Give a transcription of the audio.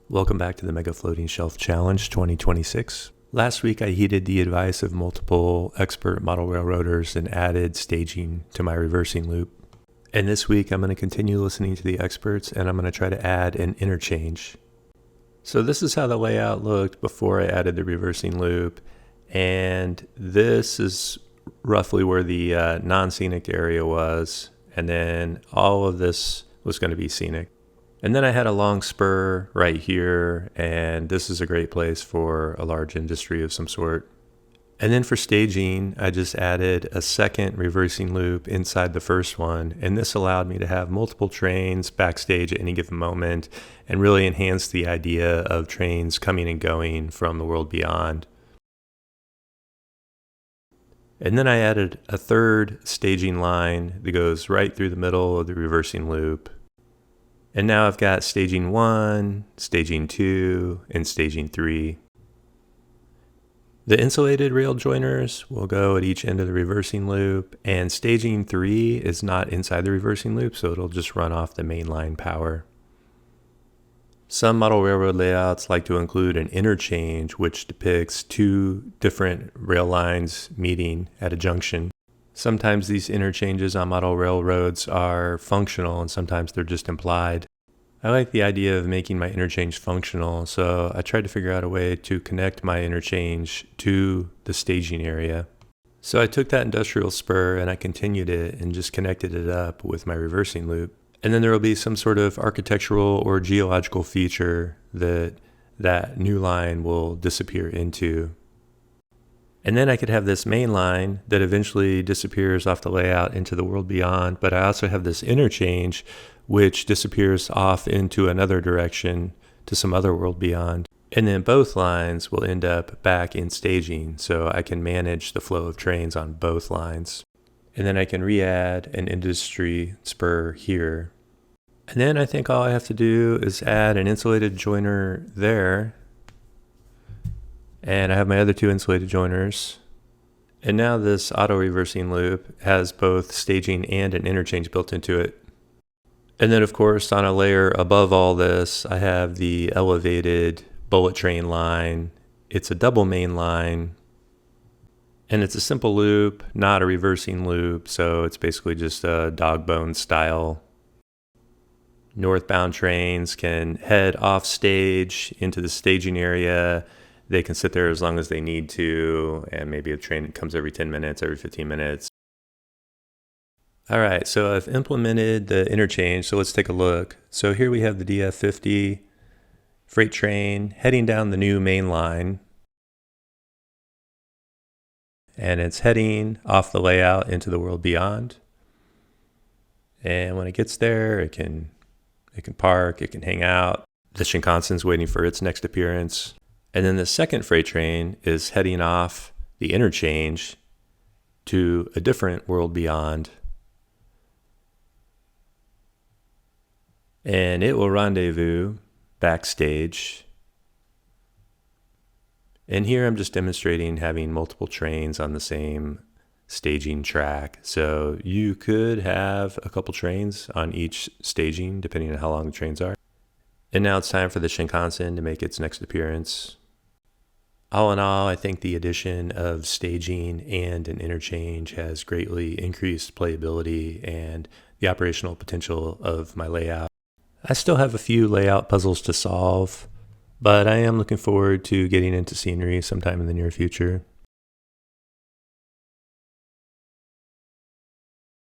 Welcome back to the Mega Floating Shelf Challenge 2026. Last week I heeded the advice of multiple expert model railroaders and added staging to my reversing loop. And this week I'm going to continue listening to the experts and I'm going to try to add an interchange. So this is how the layout looked before I added the reversing loop, and this is roughly where the non-scenic area was, and then all of this was going to be scenic. And then I had a long spur right here, and this is a great place for a large industry of some sort. And then for staging, I just added a second reversing loop inside the first one, and this allowed me to have multiple trains backstage at any given moment and really enhance the idea of trains coming and going from the world beyond. And then I added a third staging line that goes right through the middle of the reversing loop. And now I've got staging 1, staging 2, and staging 3. The insulated rail joiners will go at each end of the reversing loop, and staging 3 is not inside the reversing loop, so it'll just run off the mainline power. Some model railroad layouts like to include an interchange, which depicts two different rail lines meeting at a junction. Sometimes these interchanges on model railroads are functional and sometimes they're just implied. I like the idea of making my interchange functional, so I tried to figure out a way to connect my interchange to the staging area. So I took that industrial spur and I continued it and just connected it up with my reversing loop. And then there will be some sort of architectural or geological feature that new line will disappear into. And then I could have this main line that eventually disappears off the layout into the world beyond, but I also have this interchange which disappears off into another direction to some other world beyond. And then both lines will end up back in staging, so I can manage the flow of trains on both lines. And then I can re-add an industry spur here. And then I think all I have to do is add an insulated joiner there. And I have my other two insulated joiners. And now this auto reversing loop has both staging and an interchange built into it. And then of course on a layer above all this, I have the elevated bullet train line. It's a double main line. And it's a simple loop, not a reversing loop. So it's basically just a dog bone style. Northbound trains can head off stage into the staging area. They can sit there as long as they need to, and maybe a train comes every 10 minutes, every 15 minutes. All right, so I've implemented the interchange, so let's take a look. So here we have the DF50 freight train heading down the new main line, and it's heading off the layout into the world beyond. And when it gets there, it can park, it can hang out. The Shinkansen's waiting for its next appearance. And then the second freight train is heading off the interchange to a different world beyond. And it will rendezvous backstage. And here I'm just demonstrating having multiple trains on the same staging track. So you could have a couple trains on each staging depending on how long the trains are. And now it's time for the Shinkansen to make its next appearance. All in all, I think the addition of staging and an interchange has greatly increased playability and the operational potential of my layout. I still have a few layout puzzles to solve, but I am looking forward to getting into scenery sometime in the near future.